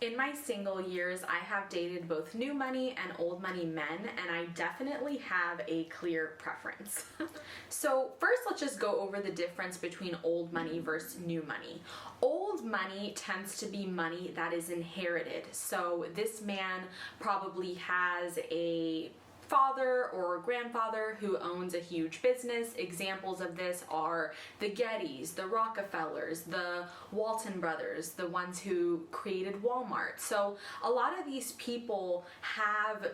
In my single years, I have dated both new money and old money men, and I definitely have a clear preference. So first, let's just go over the difference between old money versus new money. Old money tends to be money that is inherited. So this man probably has a father or grandfather who owns a huge business. Examples of this are the Gettys, the Rockefellers, the Walton brothers, the ones who created Walmart. So a lot of these people have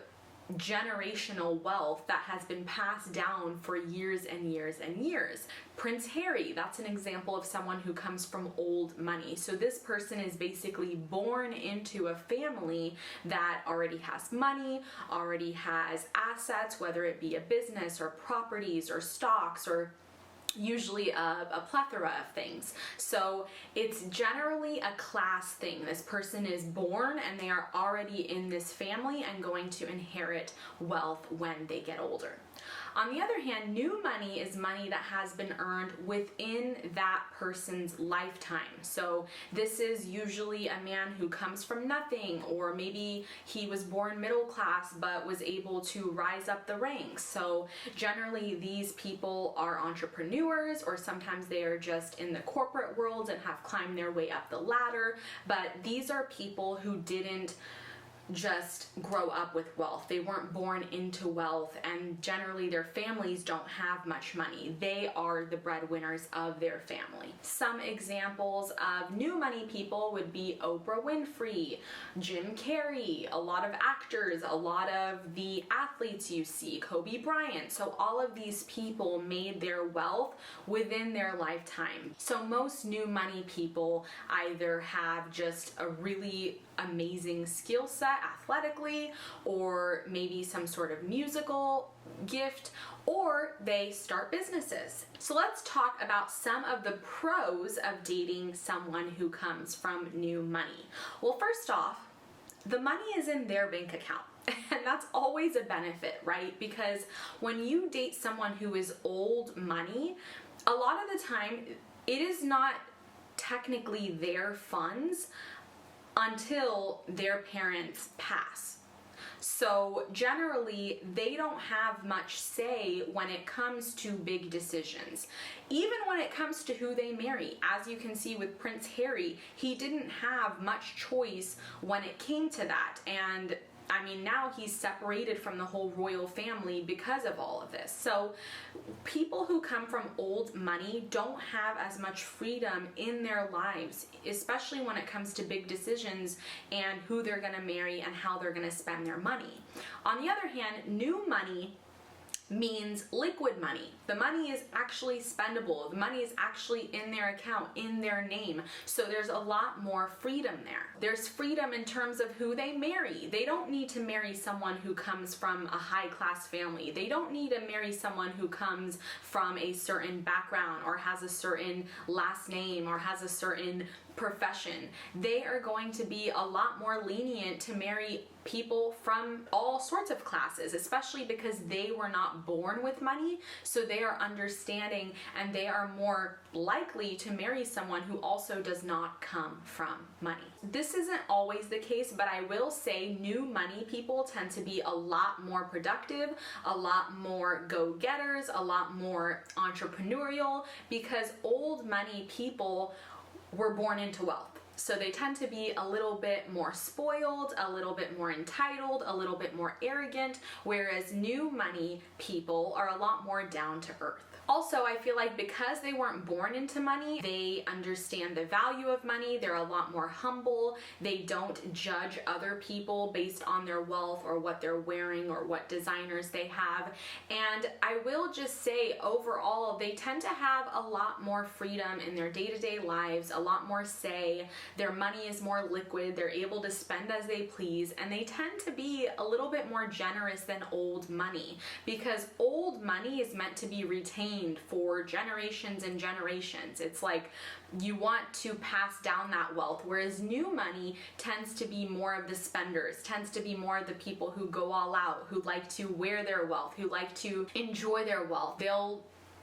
generational wealth that has been passed down for years and years and years. Prince Harry, that's an example of someone who comes from old money. So this person is basically born into a family that already has money, already has assets, whether it be a business or properties or stocks or usually a plethora of things. So it's generally a class thing. This person is born and they are already in this family and going to inherit wealth when they get older. On the other hand, new money is money that has been earned within that person's lifetime. So this is usually a man who comes from nothing, or maybe he was born middle class but was able to rise up the ranks. So generally these people are entrepreneurs, or sometimes they are just in the corporate world and have climbed their way up the ladder. But these are people who didn't just grow up with wealth. They weren't born into wealth, and generally their families don't have much money. They are the breadwinners of their family. Some examples of new money people would be Oprah Winfrey, Jim Carrey, a lot of actors, a lot of the athletes you see, Kobe Bryant. So all of these people made their wealth within their lifetime. So most new money people either have just a really amazing skill set athletically, or maybe some sort of musical gift, or they start businesses. So let's talk about some of the pros of dating someone who comes from new money. Well, first off, the money is in their bank account. And that's always a benefit, right? Because when you date someone who is old money, a lot of the time it is not technically their funds until their parents pass. So generally, they don't have much say when it comes to big decisions. Even when it comes to who they marry. As you can see with Prince Harry, he didn't have much choice when it came to that. And I mean, now he's separated from the whole royal family because of all of this. So people who come from old money don't have as much freedom in their lives, especially when it comes to big decisions and who they're going to marry and how they're going to spend their money. On the other hand, new money means liquid money. The money is actually spendable. The money is actually in their account, in their name. So there's a lot more freedom there. There's freedom in terms of who they marry. They don't need to marry someone who comes from a high class family. They don't need to marry someone who comes from a certain background or has a certain last name or has a certain profession. They are going to be a lot more lenient to marry people from all sorts of classes, especially because they were not born with money. So they are understanding and they are more likely to marry someone who also does not come from money. This isn't always the case, but I will say new money people tend to be a lot more productive, a lot more go-getters, a lot more entrepreneurial, because old money people were born into wealth. So they tend to be a little bit more spoiled, a little bit more entitled, a little bit more arrogant, whereas new money people are a lot more down to earth. Also, I feel like because they weren't born into money, they understand the value of money. They're a lot more humble. They don't judge other people based on their wealth or what they're wearing or what designers they have. And I will just say overall, they tend to have a lot more freedom in their day-to-day lives, a lot more say. Their money is more liquid. They're able to spend as they please, and they tend to be a little bit more generous than old money, because old money is meant to be retained for generations and generations. It's like you want to pass down that wealth, whereas new money tends to be more of the spenders, tends to be more of the people who go all out, who like to wear their wealth, who like to enjoy their wealth. They'll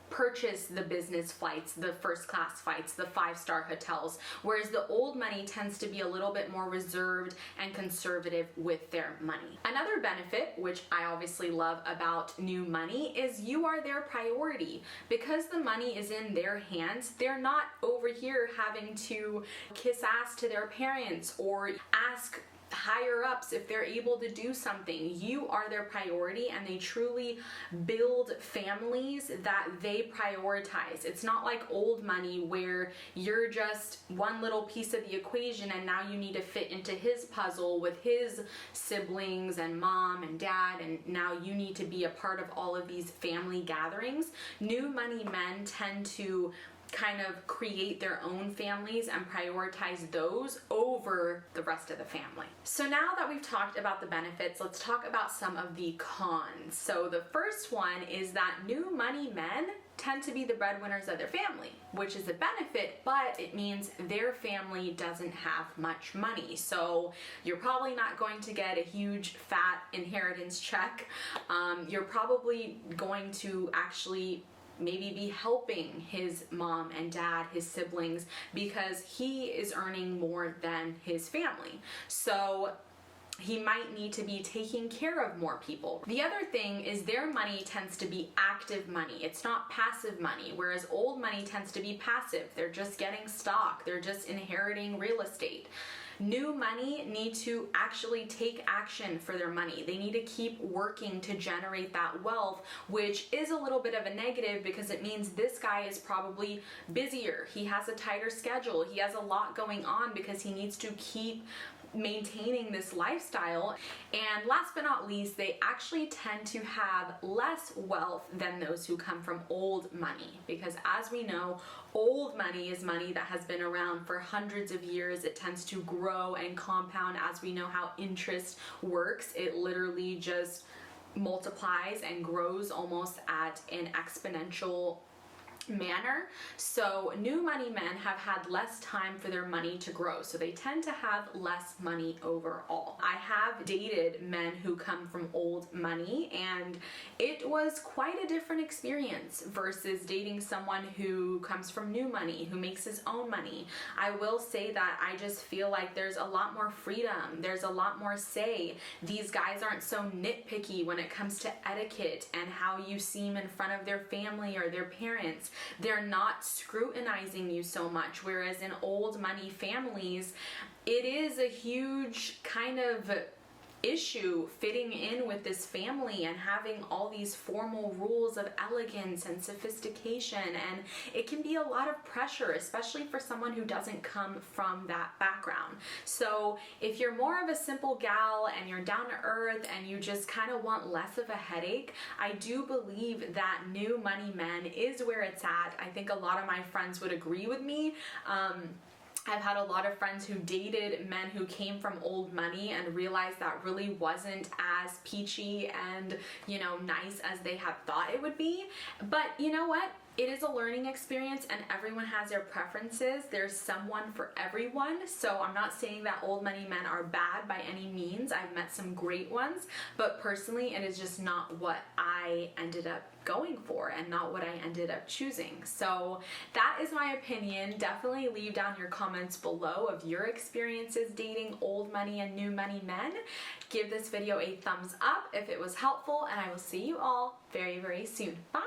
purchase the business flights, the first class flights, the 5-star hotels, whereas the old money tends to be a little bit more reserved and conservative with their money. Another benefit, which I obviously love about new money, is you are their priority. Because the money is in their hands, they're not over here having to kiss ass to their parents or ask higher ups if they're able to do something. You are their priority, and they truly build families that they prioritize. It's not like old money where you're just one little piece of the equation and now you need to fit into his puzzle with his siblings and mom and dad, and now you need to be a part of all of these family gatherings. New money men tend to kind of create their own families and prioritize those over the rest of the family. So now that we've talked about the benefits, let's talk about some of the cons. So the first one is that new money men tend to be the breadwinners of their family, which is a benefit, but it means their family doesn't have much money. So you're probably not going to get a huge fat inheritance check. You're probably going to actually maybe be helping his mom and dad, his siblings, because he is earning more than his family. So he might need to be taking care of more people. The other thing is their money tends to be active money. It's not passive money, whereas old money tends to be passive. They're just getting stock. They're just inheriting real estate. New money need to actually take action for their money. They need to keep working to generate that wealth, which is a little bit of a negative because it means this guy is probably busier. He has a tighter schedule. He has a lot going on because he needs to keep maintaining this lifestyle. And last but not least, they actually tend to have less wealth than those who come from old money, because as we know, old money is money that has been around for hundreds of years. It tends to grow and compound. As we know how interest works, it literally just multiplies and grows almost at an exponential manner. So new money men have had less time for their money to grow, so they tend to have less money overall. I have dated men who come from old money, and it was quite a different experience versus dating someone who comes from new money, who makes his own money. I will say that I just feel like there's a lot more freedom, there's a lot more say. These guys aren't so nitpicky when it comes to etiquette and how you seem in front of their family or their parents. They're not scrutinizing you so much, whereas in old money families, it is a huge kind of issue fitting in with this family and having all these formal rules of elegance and sophistication, and it can be a lot of pressure, especially for someone who doesn't come from that background. So if you're more of a simple gal and you're down to earth and you just kind of want less of a headache, I do believe that new money men is where it's at. I think a lot of my friends would agree with me. I've had a lot of friends who dated men who came from old money and realized that really wasn't as peachy and, you know, nice as they had thought it would be. But you know what? It is a learning experience and everyone has their preferences. There's someone for everyone. So I'm not saying that old money men are bad by any means. I've met some great ones, but personally it is just not what I ended up going for and not what I ended up choosing. So that is my opinion. Definitely leave down your comments below of your experiences dating old money and new money men. Give this video a thumbs up if it was helpful, and I will see you all very, very soon. Bye!